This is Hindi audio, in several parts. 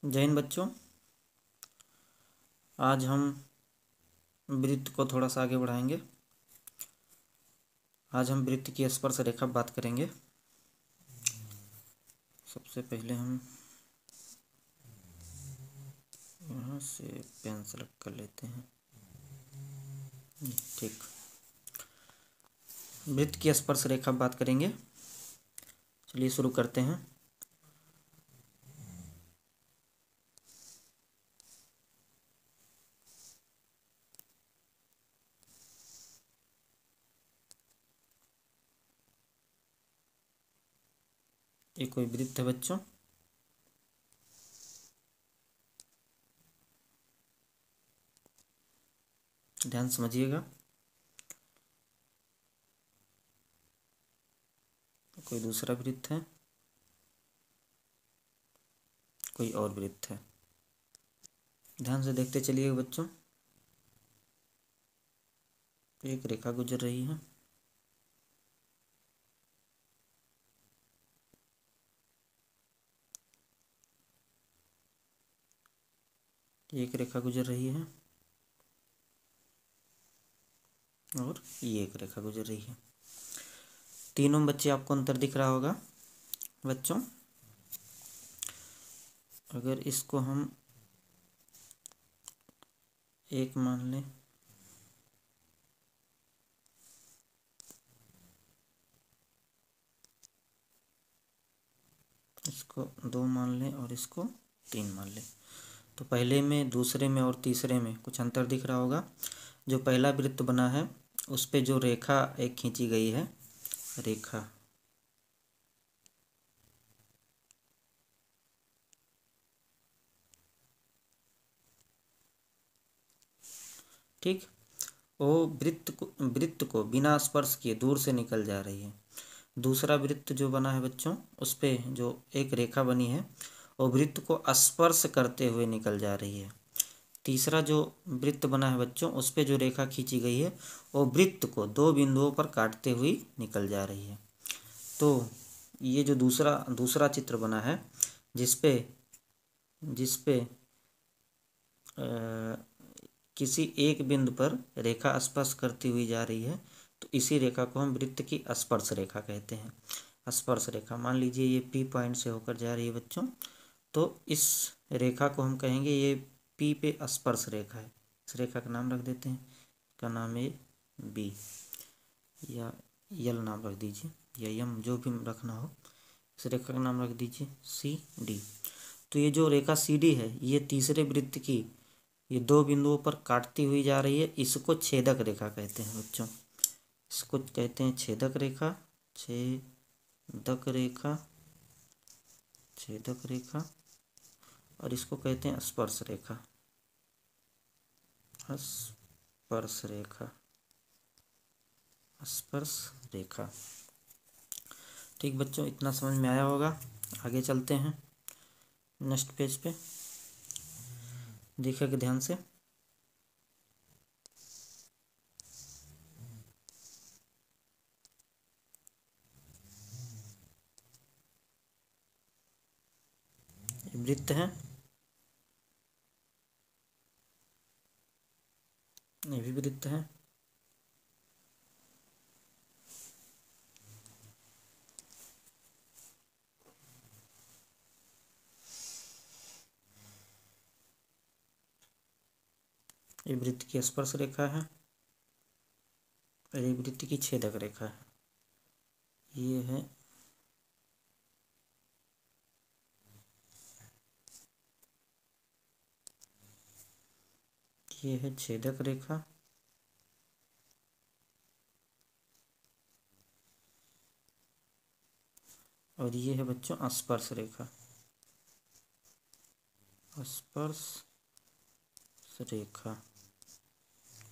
जय हिंद बच्चों। आज हम वृत्त को थोड़ा सा आगे बढ़ाएंगे। आज हम वृत्त की स्पर्श रेखा बात करेंगे। सबसे पहले हम यहाँ से पेन सेलेक्ट कर लेते हैं। ठीक, वृत्त की स्पर्श रेखा बात करेंगे। चलिए शुरू करते हैं। ये कोई वृत्त है बच्चों। ध्यान समझिएगा। कोई दूसरा वृत्त है, कोई और वृत्त है। ध्यान से देखते चलिए बच्चों। एक रेखा गुजर रही है, एक रेखा गुजर रही है और ये एक रेखा गुजर रही है। तीनों बच्चे आपको अंतर दिख रहा होगा बच्चों। अगर इसको हम एक मान लें, इसको 2 मान लें और इसको 3 मान लें, तो पहले में, दूसरे में और तीसरे में कुछ अंतर दिख रहा होगा। जो पहला वृत्त बना है उस पे जो रेखा एक खींची गई है, रेखा, ठीक, वो वृत्त को बिना स्पर्श किए दूर से निकल जा रही है। दूसरा वृत्त जो बना है बच्चों, उस पे जो एक रेखा बनी है वो वृत्त को स्पर्श करते हुए निकल जा रही है। तीसरा जो वृत्त बना है बच्चों, उस पे जो रेखा खींची गई है वो वृत्त को 2 बिंदुओं पर काटते हुए निकल जा रही है। तो ये जो दूसरा चित्र बना है जिसपे किसी एक बिंदु पर रेखा स्पर्श करती हुई जा रही है, तो इसी रेखा को हम वृत्त की स्पर्श रेखा कहते हैं। स्पर्श रेखा, मान लीजिए ये P पॉइंट से होकर जा रही है बच्चों, तो इस रेखा को हम कहेंगे ये P पे स्पर्श रेखा है। इस रेखा का नाम रख देते हैं, इसका नाम है B या यल नाम रख दीजिए, या यम, जो भी रखना हो। इस रेखा का नाम रख दीजिए CD। तो ये जो रेखा CD है, ये तीसरे वृत्त की ये 2 बिंदुओं पर काटती हुई जा रही है। इसको छेदक रेखा कहते हैं बच्चों। इसको कहते हैं छेदक रेखा, छेदक रेखा, छेदक रेखा। और इसको कहते हैं स्पर्श रेखा, स्पर्श रेखा, स्पर्श रेखा। ठीक बच्चों, इतना समझ में आया होगा। आगे चलते हैं नेक्स्ट पेज पे, देखिएगा ध्यान से। वृत्त है, ये भी वृत्त है, ये वृत्त की स्पर्श रेखा है और ये वृत्त की छेदक रेखा है। ये है छेदक रेखा और ये है बच्चों स्पर्श रेखा, स्पर्श रेखा।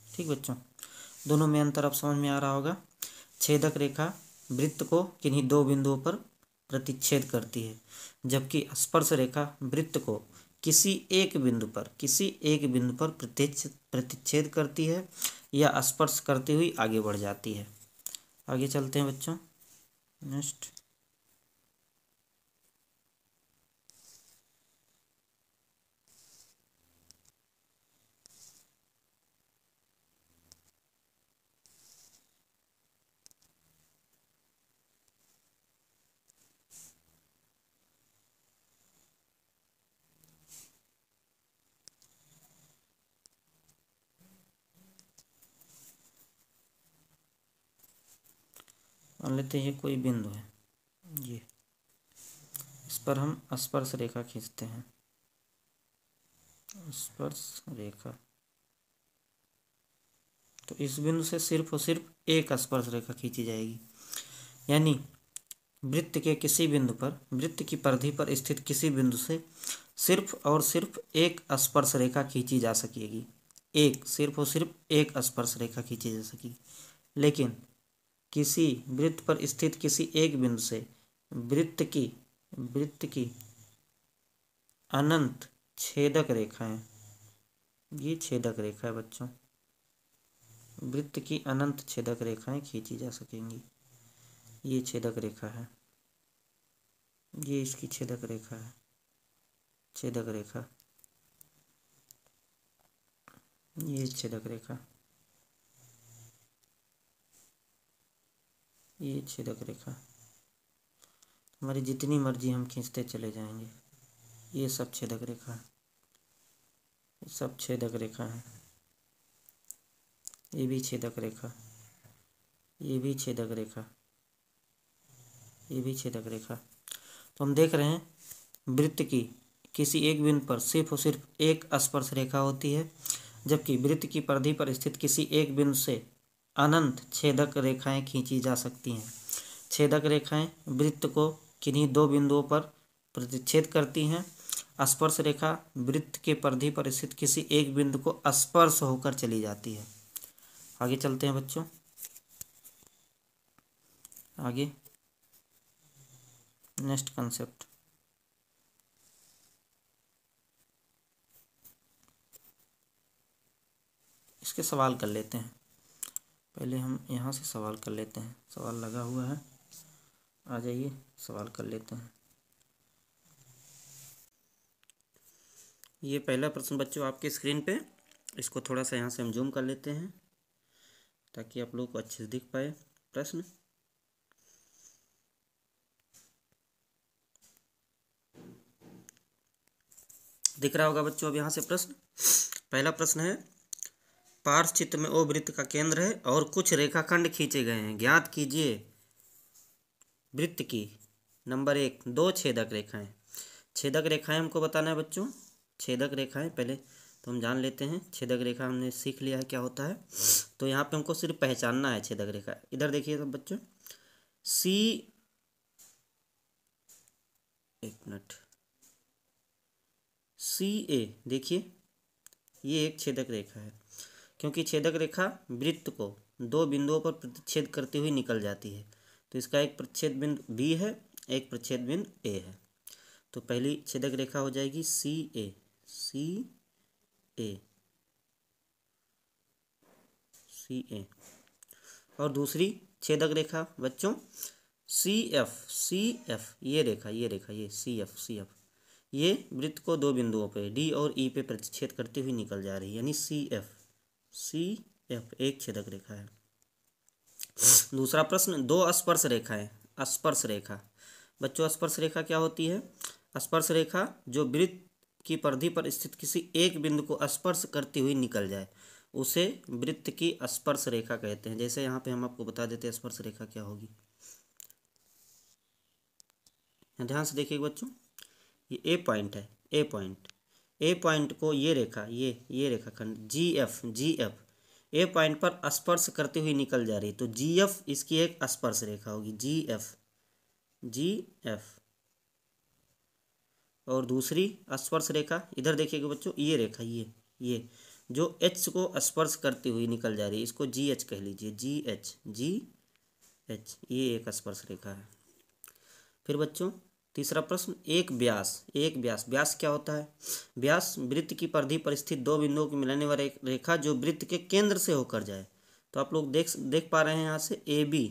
ठीक बच्चों, दोनों में अंतर अब समझ में आ रहा होगा। छेदक रेखा वृत्त को किन्हीं 2 बिंदुओं पर प्रतिच्छेद करती है, जबकि स्पर्श रेखा वृत्त को किसी एक बिंदु पर प्रतिच्छेद करती है या स्पर्श करती हुई आगे बढ़ जाती है। आगे चलते हैं बच्चों नेक्स्ट। मान लेते हैं ये कोई बिंदु है, ये इस पर हम स्पर्श रेखा खींचते हैं, स्पर्श रेखा। तो इस बिंदु से सिर्फ और सिर्फ एक स्पर्श रेखा खींची जाएगी, यानी वृत्त के किसी बिंदु पर, वृत्त की परिधि पर स्थित किसी बिंदु से सिर्फ और सिर्फ एक स्पर्श रेखा खींची जा सकेगी, एक, सिर्फ और सिर्फ एक स्पर्श रेखा खींची जा सकेगी। लेकिन किसी वृत्त पर स्थित किसी एक बिंदु से वृत्त की अनंत छेदक रेखाएं, ये छेदक रेखा है बच्चों, वृत्त की अनंत छेदक रेखाएं खींची जा सकेंगी। ये छेदक रेखा है, ये इसकी छेदक रेखा है, छेदक रेखा, ये छेदक रेखा, ये छेदक रेखा। हमारी जितनी मर्जी हम खींचते चले जाएंगे। ये सब छेदक रेखा है, ये सब छेदक रेखा है, ये भी छेदक रेखा, ये भी छेदक रेखा, ये भी छेदक रेखा। तो हम देख रहे हैं वृत्त की किसी एक बिंदु पर सिर्फ और सिर्फ एक स्पर्श रेखा होती है, जबकि वृत्त की परिधि पर स्थित किसी एक बिंदु से अनंत छेदक रेखाएं खींची जा सकती हैं। छेदक रेखाएं वृत्त को किन्हीं दो बिंदुओं पर प्रतिच्छेद करती हैं। स्पर्श रेखा वृत्त के परिधि पर स्थित किसी एक बिंदु को स्पर्श होकर चली जाती है। आगे चलते हैं बच्चों, आगे नेक्स्ट कंसेप्ट। इसके सवाल कर लेते हैं। पहले हम यहाँ से सवाल कर लेते हैं, सवाल लगा हुआ है, आ जाइए सवाल कर लेते हैं। ये पहला प्रश्न बच्चों आपके स्क्रीन पे, इसको थोड़ा सा यहाँ से हम जूम कर लेते हैं ताकि आप लोग को अच्छे से दिख पाए प्रश्न। दिख रहा होगा बच्चों अब यहाँ से प्रश्न। पहला प्रश्न है, पार्श्व चित्र में ओ वृत्त का केंद्र है और कुछ रेखाखंड खींचे गए हैं, ज्ञात कीजिए वृत्त की नंबर 1 दो छेदक रेखाएं। छेदक रेखाएं हमको बताना है बच्चों, छेदक रेखाएं पहले तो हम जान लेते हैं। छेदक रेखा हमने सीख लिया है क्या होता है, तो यहाँ पे हमको सिर्फ पहचानना है छेदक रेखा। इधर देखिए तो बच्चों, सी, एक मिनट, सी ए, देखिए ये एक छेदक रेखा है, क्योंकि छेदक रेखा वृत्त को दो बिंदुओं पर प्रतिच्छेद करती हुई निकल जाती है। तो इसका एक प्रतिच्छेद बिंदु बी है, एक प्रतिच्छेद बिंदु ए है। तो पहली छेदक रेखा हो जाएगी सी ए, सी ए, सी ए। और दूसरी छेदक रेखा बच्चों सी एफ, सी एफ, ये रेखा, ये रेखा, ये सी एफ, सी एफ, ये वृत्त को दो बिंदुओं पे डी और ई पे प्रतिच्छेद करती हुई निकल जा रही है, यानी सी एफ, सी एफ एक छेदक रेखा है। दूसरा प्रश्न, दो स्पर्श रेखाएं। स्पर्श रेखा बच्चों, स्पर्श रेखा क्या होती है? स्पर्श रेखा जो वृत्त की परिधि पर स्थित किसी एक बिंदु को स्पर्श करती हुई निकल जाए, उसे वृत्त की स्पर्श रेखा कहते हैं। जैसे यहाँ पे हम आपको बता देते हैं स्पर्श रेखा क्या होगी। ध्यान से देखिए बच्चों, ये ए पॉइंट है, ए पॉइंट, ए पॉइंट को ये रेखा, ये रेखाखंड G F, G F A point पर स्पर्श करती हुई निकल जा रही, तो जी एफ इसकी एक स्पर्श रेखा होगी, जी एफ, जी एफ। और दूसरी स्पर्श रेखा इधर देखिएगा बच्चों, ये रेखा, ये जो एच को स्पर्श करती हुई निकल जा रही है, इसको जी एच कह लीजिए, जी एच, जी एच, ये एक स्पर्श रेखा है। फिर बच्चों तीसरा प्रश्न, एक व्यास, एक व्यास, व्यास क्या होता है? व्यास वृत्त की परिधि पर स्थित दो बिंदुओं को मिलाने वाली एक रेखा जो वृत्त के केंद्र से होकर जाए। तो आप लोग देख पा रहे हैं यहाँ से ए बी,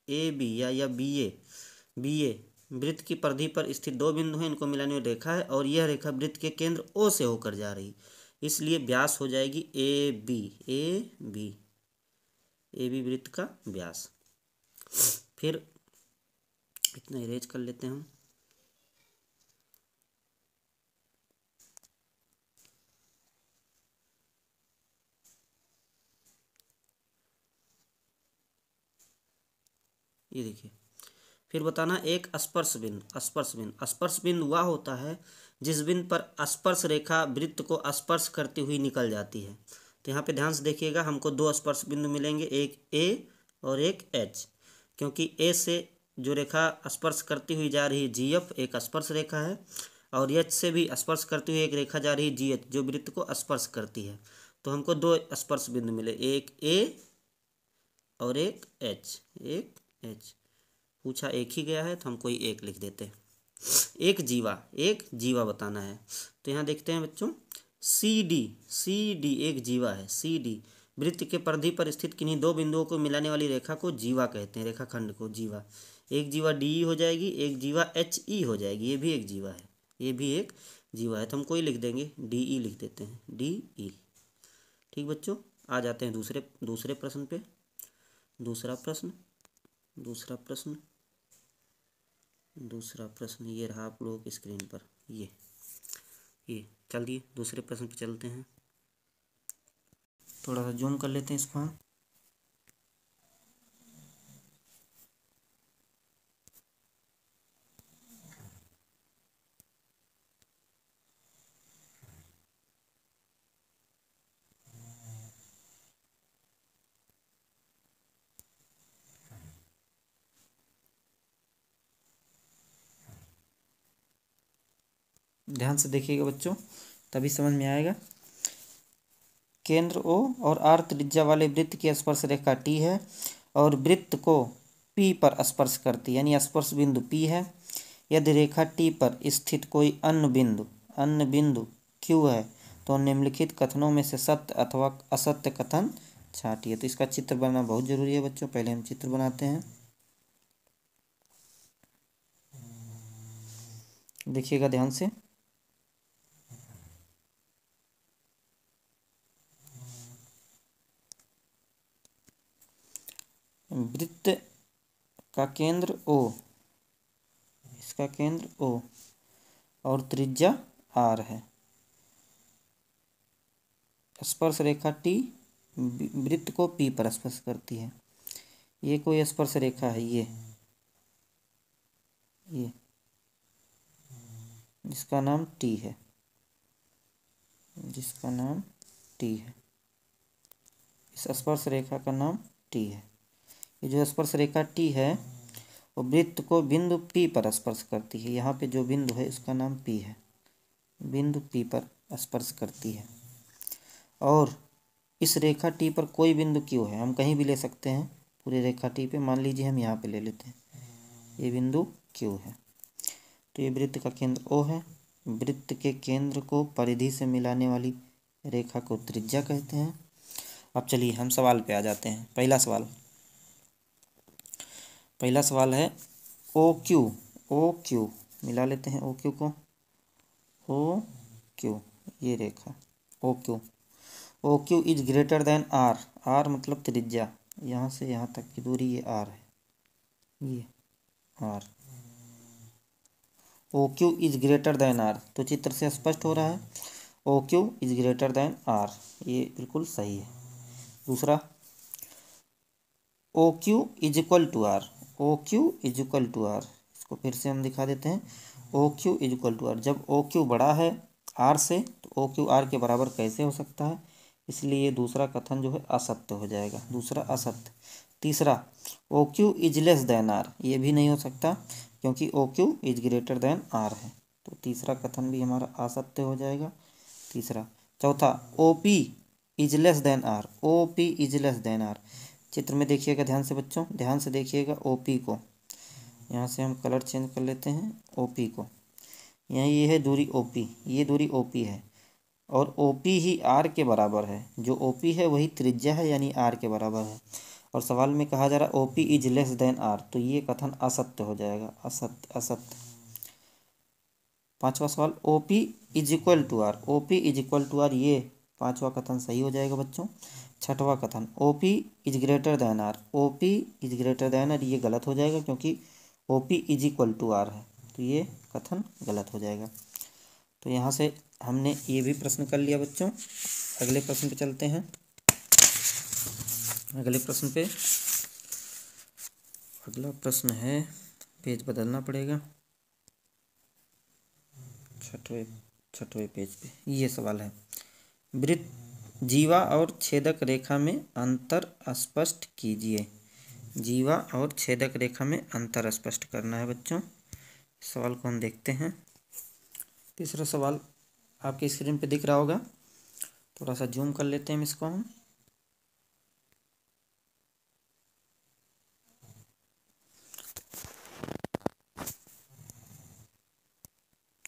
ए बी या बी ए, बी ए वृत्त की परिधि पर स्थित दो बिंदु हैं, इनको मिलाने वाली रेखा है और यह रेखा वृत्त के केंद्र ओ से होकर जा रही, इसलिए व्यास हो जाएगी A B, A B, A B वृत्त का व्यास। फिर इतना इरेज कर लेते हैं हम। ये देखिए। फिर बताना एक स्पर्श बिंदु। स्पर्श बिंदु वह होता है जिस बिंदु पर स्पर्श रेखा वृत्त को स्पर्श करती हुई निकल जाती है। तो यहाँ पे ध्यान से देखिएगा, हमको दो स्पर्श बिंदु मिलेंगे, एक ए और एक एच। क्योंकि ए से जो रेखा स्पर्श करती हुई जा रही है जीएफ एक स्पर्श रेखा है, और एच से भी स्पर्श करती हुई एक रेखा जा रही है जीएच जो वृत्त को स्पर्श करती है। तो हमको दो स्पर्श बिंदु मिले, एक ए और एक एच। पूछा एक ही गया है तो हम कोई एक लिख देते हैं। एक जीवा बताना है। तो यहाँ देखते हैं बच्चों, सी डी एक जीवा है। सी डी वृत्त के परिधि पर स्थित किन्हीं दो बिंदुओं को मिलाने वाली रेखा को जीवा कहते हैं, रेखाखंड को जीवा। एक जीवा डी हो जाएगी, एक जीवा एच ई हो जाएगी, ये भी एक जीवा है, ये भी एक जीवा है। तो हम कोई लिख देंगे, डी ई लिख देते हैं, डी ई। ठीक बच्चों, आ जाते हैं दूसरे प्रश्न पे। दूसरा प्रश्न ये रहा आप लोगों की स्क्रीन पर। ये चलिए दूसरे प्रश्न पे चलते हैं। थोड़ा सा जूम कर लेते हैं इसको हम। ध्यान से देखिएगा बच्चों, तभी समझ में आएगा। केंद्र O और R त्रिज्या वाले वृत्त की स्पर्श रेखा T है और वृत्त को P पर स्पर्श करती है, यानी स्पर्श बिंदु P है। यदि रेखा T पर स्थित कोई अन्य बिंदु Q है तो निम्नलिखित कथनों में से सत्य अथवा असत्य कथन छांटिए। तो इसका चित्र बनाना बहुत जरूरी है बच्चों। पहले हम चित्र बनाते हैं, देखिएगा ध्यान से। वृत्त का केंद्र O, इसका केंद्र O और त्रिज्या R है। स्पर्श रेखा T वृत्त को P पर स्पर्श करती है। ये कोई स्पर्श रेखा है, ये जिसका नाम T है, इस स्पर्श रेखा का नाम T है। ये जो स्पर्श रेखा T है वो वृत्त को बिंदु P पर स्पर्श करती है। यहाँ पे जो बिंदु है उसका नाम P है, बिंदु P पर स्पर्श करती है। और इस रेखा T पर कोई बिंदु Q है, हम कहीं भी ले सकते हैं पूरी रेखा T पे। मान लीजिए हम यहाँ पे ले लेते हैं, ये बिंदु Q है। तो ये वृत्त का केंद्र O है। वृत्त के केंद्र को परिधि से मिलाने वाली रेखा को त्रिज्या कहते हैं। अब चलिए हम सवाल पे आ जाते हैं। पहला सवाल है OQ मिला लेते हैं OQ को। OQ ये रेखा OQ is greater than R मतलब त्रिज्या, यहाँ से यहाँ तक की दूरी ये R है, ये R। OQ is greater than R, तो चित्र से स्पष्ट हो रहा है OQ is greater than R, ये बिल्कुल सही है। दूसरा OQ is equal to R, इसको फिर से हम दिखा देते हैं। OQ is equal to R, जब OQ बड़ा है R से तो OQ R के बराबर कैसे हो सकता है, इसलिए दूसरा कथन जो है असत्य हो जाएगा, दूसरा असत्य। तीसरा OQ is less than R, ये भी नहीं हो सकता क्योंकि OQ is greater than R है, तो तीसरा कथन भी हमारा असत्य हो जाएगा, तीसरा। चौथा OP is less than R, चित्र में देखिएगा ध्यान से बच्चों, ध्यान से देखिएगा OP को। यहाँ से हम कलर चेंज कर लेते हैं OP को। यहाँ ये है दूरी OP, ये दूरी OP है और OP ही R के बराबर है। जो OP है वही त्रिज्या है, यानी R के बराबर है। और सवाल में कहा जा रहा है OP is less than R, तो ये कथन असत्य हो जाएगा, असत्य। पांचवा सवाल OP is equal to R, ये पांचवा कथन सही हो जाएगा बच्चों। छठवा कथन OP is greater than R, ये गलत हो जाएगा क्योंकि OP is equal to R है, तो ये कथन गलत हो जाएगा। तो यहाँ से हमने ये भी प्रश्न कर लिया बच्चों। अगले प्रश्न पे चलते हैं। अगले प्रश्न पे अगला प्रश्न है, पेज बदलना पड़ेगा, छठवें पेज पे ये सवाल है, वृत्त जीवा और छेदक रेखा में अंतर स्पष्ट कीजिए। जीवा और छेदक रेखा में अंतर स्पष्ट करना है बच्चों। सवाल को हम देखते हैं। तीसरा सवाल आपकी स्क्रीन पे दिख रहा होगा, थोड़ा सा जूम कर लेते हैं इसको हम।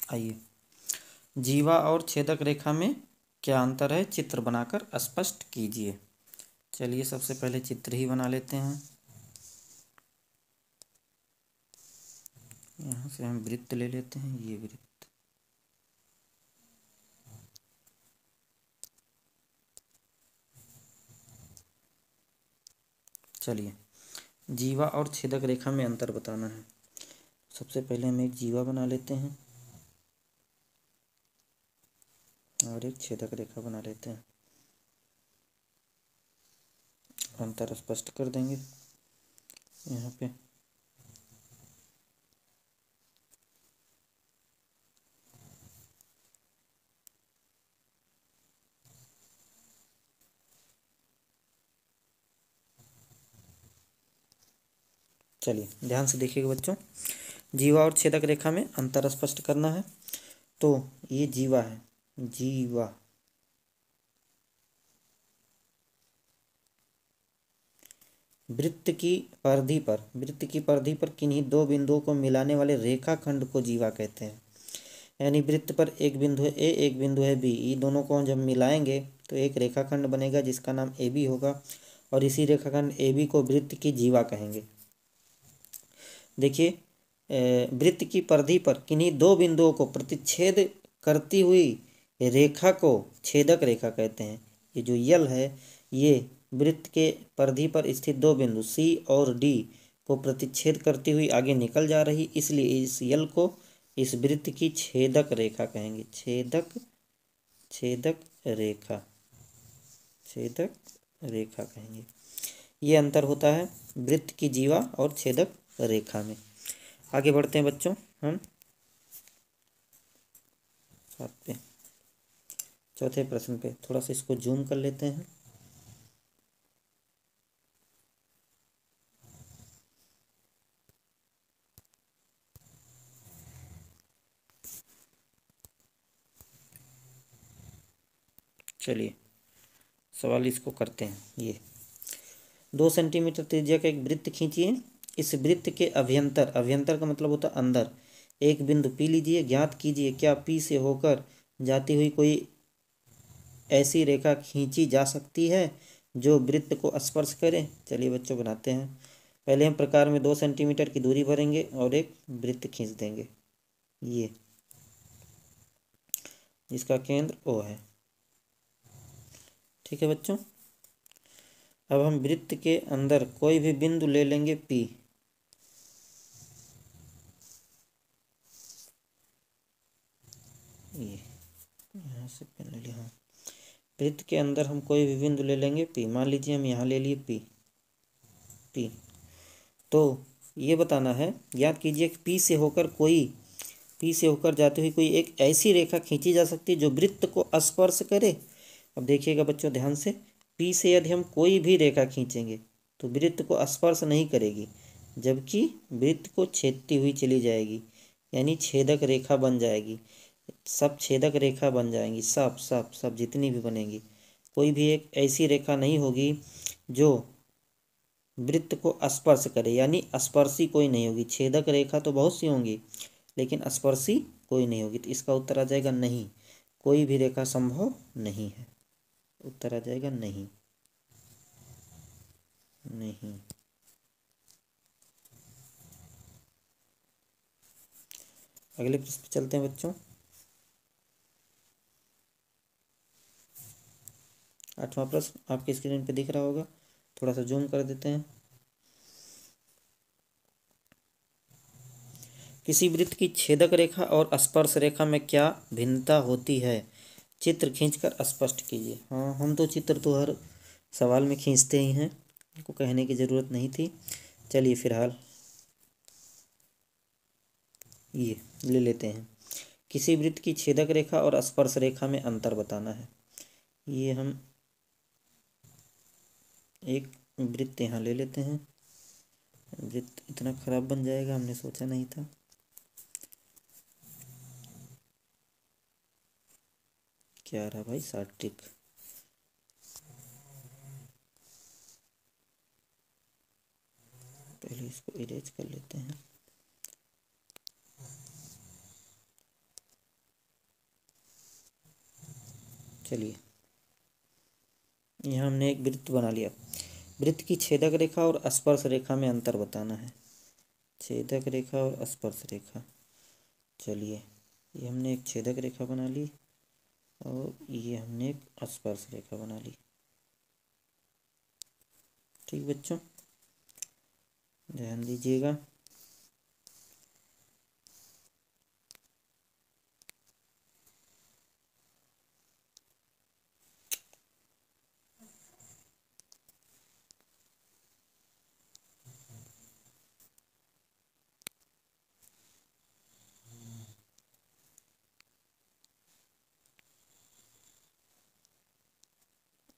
आइए, जीवा और छेदक रेखा में क्या अंतर है, चित्र बनाकर स्पष्ट कीजिए। चलिए सबसे पहले चित्र ही बना लेते हैं। यहाँ से हम वृत्त ले लेते हैं, ये वृत्त। चलिए, जीवा और छेदक रेखा में अंतर बताना है। सबसे पहले हम एक जीवा बना लेते हैं और एक छेदक रेखा बना लेते हैं। अंतर स्पष्ट कर देंगे यहाँ पे। चलिए ध्यान से देखिएगा बच्चों, जीवा और छेदक रेखा में अंतर स्पष्ट करना है। तो ये जीवा है, जीवा वृत्त की परिधि पर किन्हीं दो बिंदुओं को मिलाने वाले रेखाखंड को जीवा कहते हैं। यानी वृत्त पर एक बिंदु है ए, एक बिंदु है बी, ये दोनों को जब मिलाएंगे तो एक रेखाखंड बनेगा जिसका नाम ए बी होगा, और इसी रेखाखंड ए बी को वृत्त की जीवा कहेंगे। देखिए, वृत्त की परिधि पर किन्हीं दो बिंदुओं को प्रतिच्छेद करती हुई रेखा को छेदक रेखा कहते हैं। ये जो यल है, ये वृत्त के परिधि पर स्थित दो बिंदु सी और डी को प्रतिच्छेद करती हुई आगे निकल जा रही, इसलिए इस यल को इस वृत्त की छेदक रेखा कहेंगे। छेदक रेखा कहेंगे। ये अंतर होता है वृत्त की जीवा और छेदक रेखा में। आगे बढ़ते हैं बच्चों हम चौथे प्रश्न पे। थोड़ा सा इसको जूम कर लेते हैं। चलिए सवाल इसको करते हैं। ये 2 सेंटीमीटर त्रिज्या का एक वृत्त खींचिए। इस वृत्त के अभ्यंतर का मतलब होता है अंदर, एक बिंदु पी लीजिए। ज्ञात कीजिए क्या पी से होकर जाती हुई कोई ऐसी रेखा खींची जा सकती है जो वृत्त को स्पर्श करे। चलिए बच्चों बनाते हैं। पहले हम प्रकार में 2 सेंटीमीटर की दूरी भरेंगे और एक वृत्त खींच देंगे, ये जिसका केंद्र O है। ठीक है बच्चों, अब हम वृत्त के अंदर कोई भी बिंदु ले लेंगे P। ये यहाँ से पेन ले लिया। हाँ, वृत्त के अंदर हम कोई भी बिंदु ले लेंगे P। मान लीजिए हम यहाँ ले लिए P। तो ये बताना है, याद कीजिए कि P से होकर जाती हुई कोई एक ऐसी रेखा खींची जा सकती है जो वृत्त को स्पर्श करे। अब देखिएगा बच्चों ध्यान से, P से यदि हम कोई भी रेखा खींचेंगे तो वृत्त को स्पर्श नहीं करेगी, जबकि वृत्त को छेदती हुई चली जाएगी, यानी छेदक रेखा बन जाएगी। सब छेदक रेखा बन जाएंगी, सब जितनी भी बनेंगी। कोई भी एक ऐसी रेखा नहीं होगी जो वृत्त को स्पर्श करे, यानी स्पर्शी कोई नहीं होगी। छेदक रेखा तो बहुत सी होंगी लेकिन स्पर्शी कोई नहीं होगी। तो इसका उत्तर आ जाएगा नहीं, कोई भी रेखा संभव नहीं है। उत्तर आ जाएगा नहीं। अगले प्रश्न पे चलते हैं बच्चों। 8वां प्रश्न आपकी स्क्रीन पे दिख रहा होगा, थोड़ा सा जूम कर देते हैं। किसी वृत्त की छेदक रेखा और स्पर्श रेखा में क्या भिन्नता होती है, चित्र खींचकर स्पष्ट कीजिए। हाँ, हम तो चित्र हर सवाल में खींचते ही हैं, को कहने की ज़रूरत नहीं थी। चलिए फिलहाल ये ले लेते हैं। किसी वृत्त की छेदक रेखा और स्पर्श रेखा में अंतर बताना है। ये हम एक वृत्त यहाँ ले लेते हैं। वृत्त इतना खराब बन जाएगा हमने सोचा नहीं था। क्या रहा भाई, सार्टिक। पहले इसको इरेज कर लेते हैं। चलिए, यहाँ हमने एक वृत्त बना लिया। वृत्त की छेदक रेखा और स्पर्श रेखा में अंतर बताना है। छेदक रेखा और स्पर्श रेखा। चलिए, ये हमने एक छेदक रेखा बना ली और ये हमने एक स्पर्श रेखा बना ली। ठीक बच्चों, ध्यान दीजिएगा।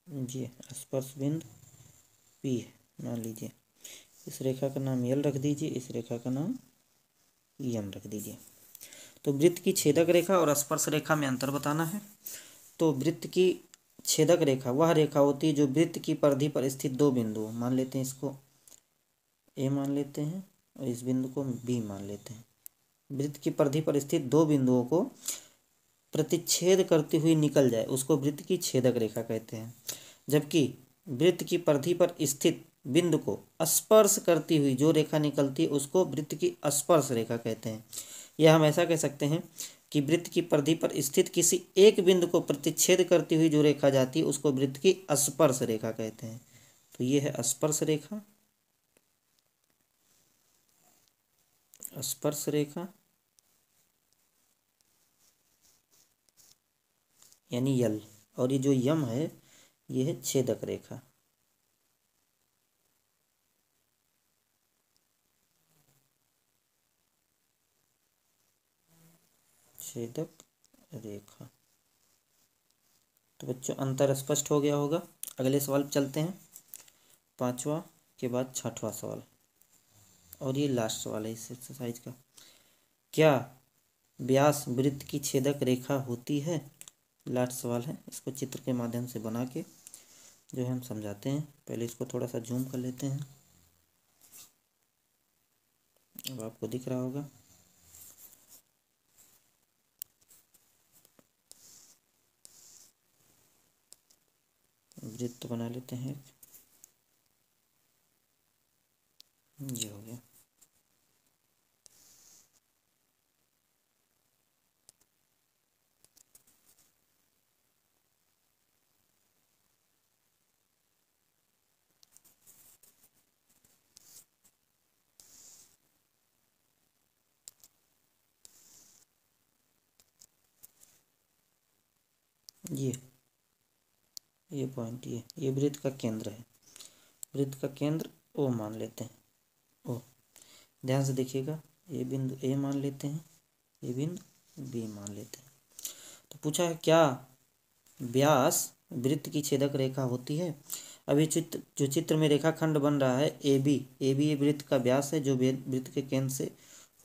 जी, स्पर्श बिंदु पी है, मान लीजिए। इस रेखा का नाम यल रख दीजिए, इस रेखा का नाम यम रख दीजिए। तो वृत्त की छेदक रेखा और स्पर्श रेखा में अंतर बताना है। तो वृत्त की छेदक रेखा वह रेखा होती है जो वृत्त की परिधि पर स्थित दो बिंदु, मान लेते हैं इसको ए मान लेते हैं और इस बिंदु को बी मान लेते हैं। वृत्त की परिधि पर स्थित दो बिंदुओं को प्रतिच्छेद करती हुई निकल जाए उसको वृत्त की छेदक रेखा कहते हैं। जबकि वृत्त की परिधि पर स्थित बिंदु को स्पर्श करती हुई जो रेखा निकलती है उसको वृत्त की स्पर्श रेखा कहते हैं। या हम ऐसा कह सकते हैं कि वृत्त की परिधि पर स्थित किसी एक बिंदु को प्रतिच्छेद करती हुई जो रेखा जाती है उसको वृत्त की स्पर्श रेखा कहते हैं। तो ये है स्पर्श रेखा, स्पर्श रेखा यानी यल, और ये जो यम है ये है छेदक रेखा। छेदक रेखा। तो बच्चों अंतर स्पष्ट हो गया होगा। अगले सवाल पे चलते हैं, पांचवा के बाद छठवां सवाल, और ये लास्ट सवाल है इस एक्सरसाइज का। क्या व्यास वृत्त की छेदक रेखा होती है? लास्ट सवाल है, इसको चित्र के माध्यम से बना के जो है हम समझाते हैं। पहले इसको थोड़ा सा जूम कर लेते हैं, अब आपको दिख रहा होगा। वृत्त बना लेते हैं, ये हो गया। ये पॉइंट, ये वृत्त का केंद्र है। वृत्त का केंद्र ओ मान लेते हैं, ओ। ध्यान से देखिएगा, ये बिंदु ए मान लेते हैं, ये बिंदु बी मान लेते हैं। तो पूछा है क्या व्यास वृत्त की छेदक रेखा होती है? अभी जो चित्र में रेखाखंड बन रहा है ए बी ये वृत्त का व्यास है जो वृत्त के केंद्र से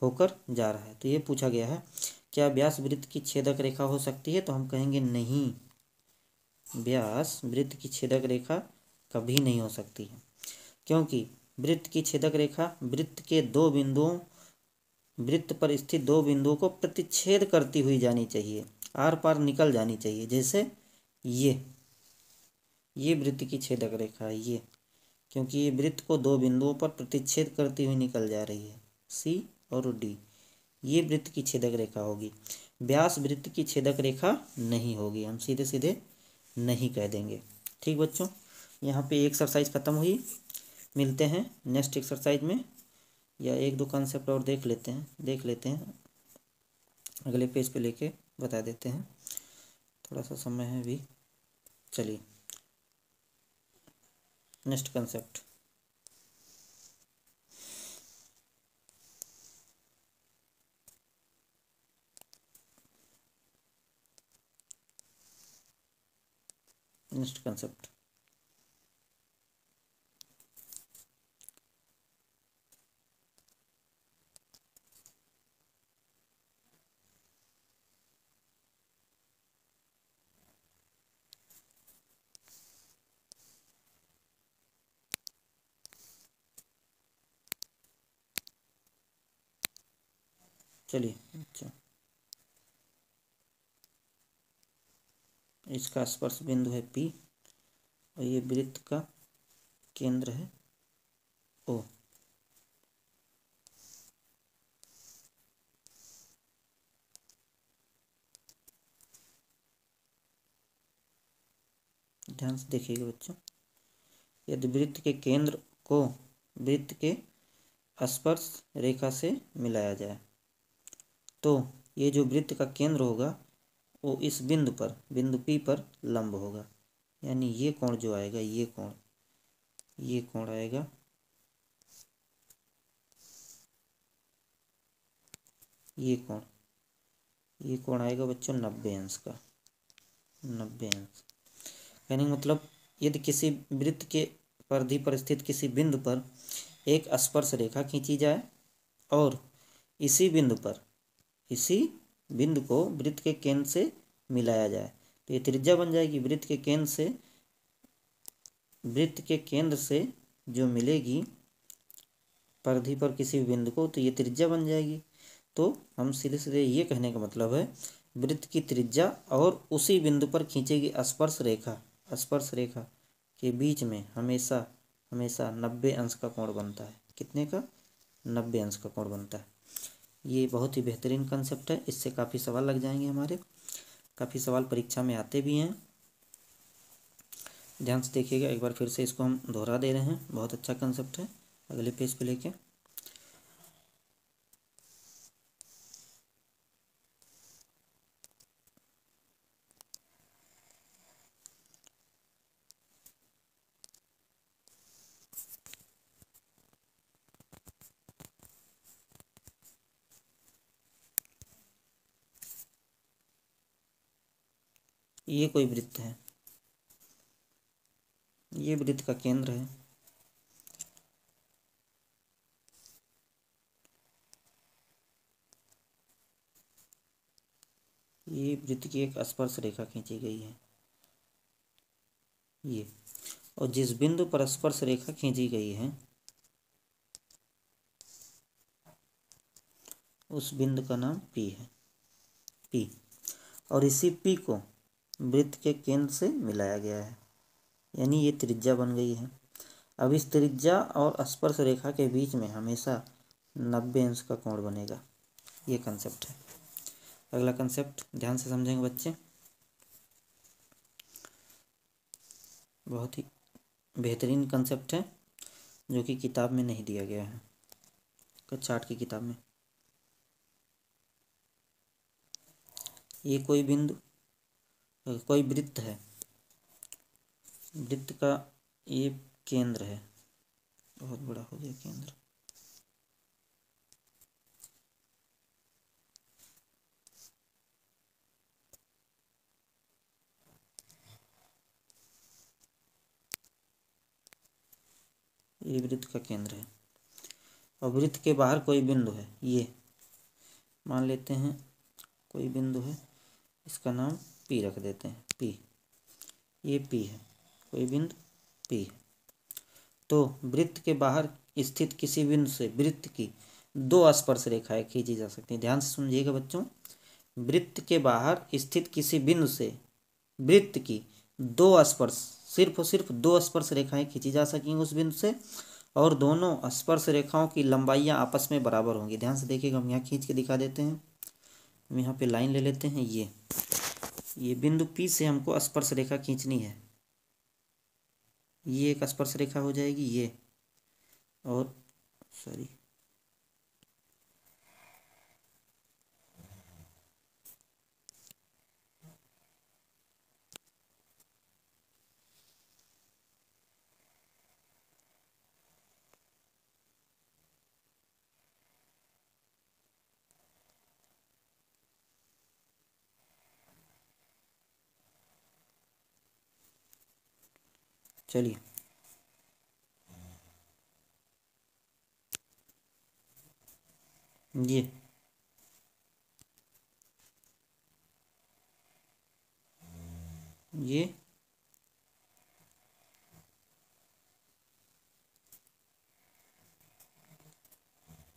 होकर जा रहा है। तो ये पूछा गया है क्या व्यास वृत्त की छेदक रेखा हो सकती है? तो हम कहेंगे नहीं, व्यास वृत्त की छेदक रेखा कभी नहीं हो सकती है, क्योंकि वृत्त की छेदक रेखा वृत्त के दो बिंदुओं वृत्त पर स्थित दो बिंदुओं को प्रतिच्छेद करती हुई जानी चाहिए, आर पार निकल जानी चाहिए। जैसे ये वृत्त की छेदक रेखा है ये, क्योंकि ये वृत्त को दो बिंदुओं पर प्रतिच्छेद करती हुई निकल जा रही है, सी और डी। ये वृत्त की छेदक रेखा होगी। व्यास वृत्त की छेदक रेखा नहीं होगी, हम सीधे सीधे नहीं कह देंगे। ठीक बच्चों, यहाँ पे एक्सरसाइज खत्म हुई। मिलते हैं नेक्स्ट एक्सरसाइज में, या एक दो कॉन्सेप्ट और देख लेते हैं अगले पेज पे लेके बता देते हैं। थोड़ा सा समय है अभी। चलिए नेक्स्ट कॉन्सेप्ट, नेक्स्ट कंसेप्ट। चलिए अच्छा, इसका स्पर्श बिंदु है P और ये वृत्त का केंद्र है O। ध्यान से देखिएगा बच्चों, यदि वृत्त के केंद्र को वृत्त के स्पर्श रेखा से मिलाया जाए तो ये जो वृत्त का केंद्र होगा वो इस बिंदु पर, बिंदु P पर लंब होगा। यानी ये कोण जो आएगा, ये कोण आएगा ये कोण आएगा बच्चों 90 अंश का, 90 अंश। यानी मतलब यदि किसी वृत्त के परिधि पर स्थित किसी बिंदु पर एक स्पर्श रेखा खींची जाए और इसी बिंदु को वृत्त के केंद्र से मिलाया जाए तो ये त्रिज्या बन जाएगी। वृत्त के केंद्र से जो मिलेगी परिधि पर किसी बिंदु को, तो ये त्रिज्या बन जाएगी। तो हम सीधे सीधे ये कहने का मतलब है, वृत्त की त्रिज्या और उसी बिंदु पर खींचेगी स्पर्श रेखा के बीच में हमेशा 90 अंश का कोण बनता है। कितने का? 90 अंश का कोण बनता है। ये बहुत ही बेहतरीन कंसेप्ट है, इससे काफ़ी सवाल लग जाएंगे हमारे, काफ़ी सवाल परीक्षा में आते भी हैं। ध्यान से देखिएगा, एक बार फिर से इसको हम दोहरा दे रहे हैं, बहुत अच्छा कंसेप्ट है। अगले पेज पे लेके ये कोई वृत्त है, ये वृत्त का केंद्र है। ये वृत्त की एक स्पर्श रेखा खींची गई है ये, और जिस बिंदु पर स्पर्श रेखा खींची गई है उस बिंदु का नाम P है, P। और इसी P को वृत्त के केंद्र से मिलाया गया है, यानी ये त्रिज्या बन गई है। अब इस त्रिज्या और स्पर्श रेखा के बीच में हमेशा 90 अंश का कोण बनेगा। ये कंसेप्ट है। अगला कंसेप्ट ध्यान से समझेंगे बच्चे, बहुत ही बेहतरीन कंसेप्ट है जो कि किताब में नहीं दिया गया है, चार्ट की किताब में। ये कोई वृत्त है, वृत्त का ये केंद्र है, बहुत बड़ा हो गया केंद्र। ये वृत्त का केंद्र है और वृत्त के बाहर कोई बिंदु है, ये मान लेते हैं कोई बिंदु है, इसका नाम P रख देते हैं, P। ये P है, कोई बिंदु P है। तो वृत्त के बाहर स्थित किसी बिंदु से वृत्त की 2 स्पर्श रेखाएं खींची जा सकती हैं। ध्यान से सुनिएगा बच्चों, वृत्त के बाहर स्थित किसी बिंदु से वृत्त की 2 स्पर्श, सिर्फ और सिर्फ 2 स्पर्श रेखाएं खींची जा सकेंगी उस बिंदु से, और दोनों स्पर्श रेखाओं की लंबाइयां आपस में बराबर होंगी। ध्यान से देखिएगा, हम यहाँ खींच के दिखा देते हैं। हम यहाँ पे लाइन ले लेते हैं, ये बिंदु P से हमको स्पर्श रेखा खींचनी है। ये एक स्पर्श रेखा हो जाएगी ये, और सॉरी चलिए ये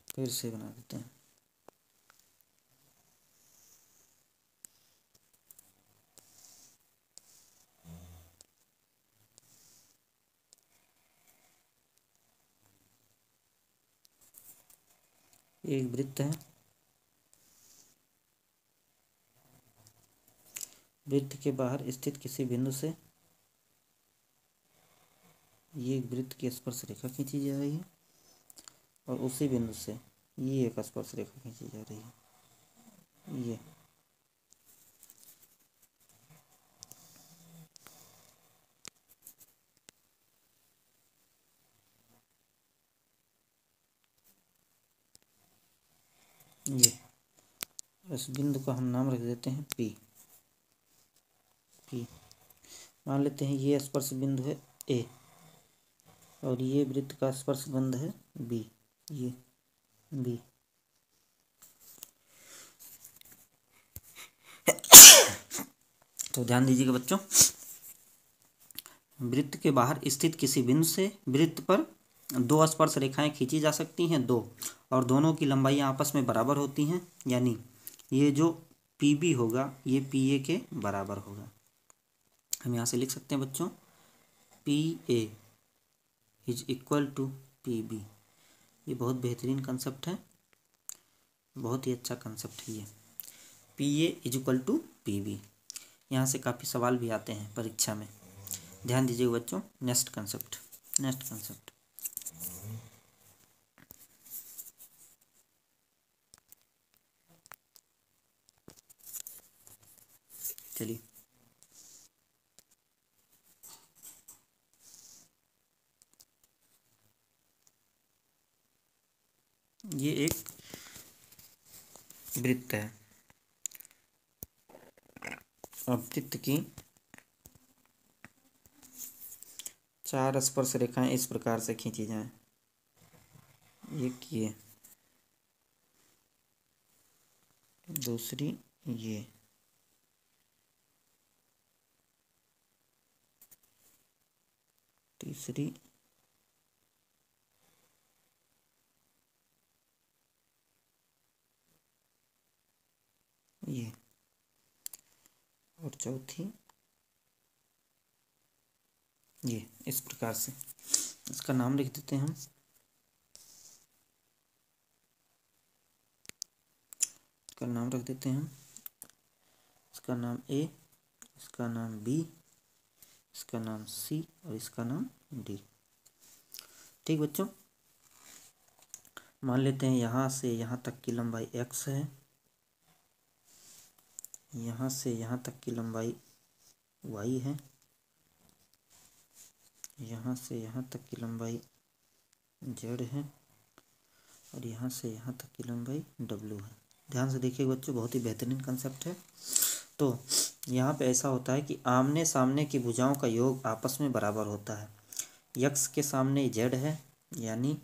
फिर से बना देते हैं। एक वृत्त है, वृत्त के बाहर स्थित किसी बिंदु से ये वृत्त की स्पर्श रेखा खींची जा रही है और उसी बिंदु से ये एक स्पर्श रेखा खींची जा रही है। ये इस बिंदु का हम नाम रख देते हैं पी। मान लेते हैं ये स्पर्श बिंदु है ए और ये वृत्त का स्पर्श बिंदु है बी, ये बी। तो ध्यान दीजिएगा बच्चों, वृत्त के बाहर स्थित किसी बिंदु से वृत्त पर दो स्पर्श रेखाएं खींची जा सकती हैं, दो, और दोनों की लंबाइयां आपस में बराबर होती हैं, यानी ये जो पी बी होगा ये पी ए के बराबर होगा। हम यहाँ से लिख सकते हैं बच्चों P A is equal to P B. ये बहुत बेहतरीन कंसेप्ट है, बहुत ही अच्छा कंसेप्ट है ये, P A is equal to P B. यहाँ से काफ़ी सवाल भी आते हैं परीक्षा में, ध्यान दीजिएगा बच्चों। नेक्स्ट कंसेप्ट चलिए ये एक वृत्त है और वृत्त की चार स्पर्श रेखाएं इस प्रकार से खींची जाएं। एक ये, दूसरी ये, तीसरी ये, और चौथी ये। इस प्रकार से इसका नाम लिख देते हैं हम। इसका नाम रख देते हैं हम, इसका नाम ए, इसका नाम बी, इसका नाम सी और इसका नाम डी। ठीक बच्चों, मान लेते हैं यहाँ से यहाँ तक की लंबाई x है, यहाँ से यहाँ तक की लंबाई y है, यहाँ से यहाँ तक की लंबाई z है और यहाँ से यहाँ तक की लंबाई w है। ध्यान से देखिए बच्चों, बहुत ही बेहतरीन कंसेप्ट है। तो यहाँ पे ऐसा होता है कि आमने सामने की भुजाओं का योग आपस में बराबर होता है। x के सामने z है, यानी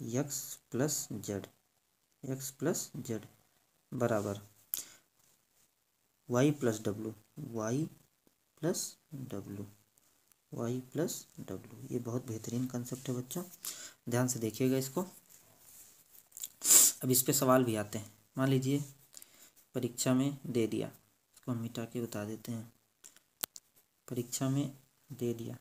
x प्लस z बराबर y प्लस डब्लू, ये बहुत बेहतरीन कंसेप्ट है बच्चों, ध्यान से देखिएगा इसको। अब इस पे सवाल भी आते हैं। मान लीजिए परीक्षा में दे दिया, इसको हम मिटा के बता देते हैं। परीक्षा में दे दिया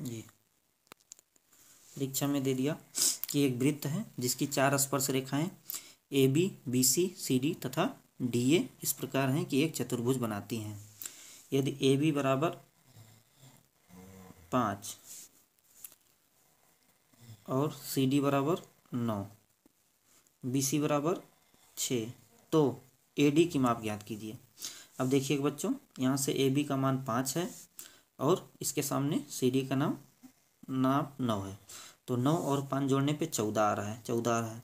ये, परीक्षा में दे दिया कि एक वृत्त है जिसकी चार स्पर्श रेखाएं A B, B C, C D तथा डी ए इस प्रकार हैं कि एक चतुर्भुज बनाती हैं। यदि ए बी बराबर 5 और सी डी बराबर 9, बी सी बराबर 6, तो ए डी की माप ज्ञात कीजिए। अब देखिए बच्चों, यहाँ से ए बी का मान 5 है और इसके सामने सी डी का नाप 9 है, तो 9 और 5 जोड़ने पे 14 आ रहा है,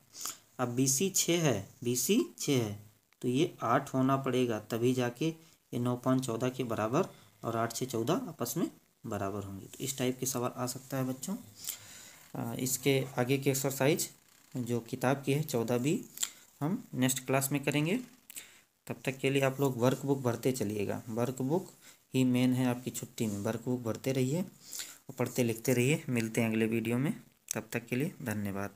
अब BC 6 है, BC 6 है तो ये 8 होना पड़ेगा, तभी जाके ये 9.14 के बराबर और 8 से 14 आपस में बराबर होंगे। तो इस टाइप के सवाल आ सकता है बच्चों। इसके आगे की एक्सरसाइज जो किताब की है 14B हम नेक्स्ट क्लास में करेंगे। तब तक के लिए आप लोग वर्क बुक भरते चलिएगा, वर्क बुक ही मेन है आपकी छुट्टी में। वर्क बुक भरते रहिए और पढ़ते लिखते रहिए। मिलते हैं अगले वीडियो में, तब तक के लिए धन्यवाद।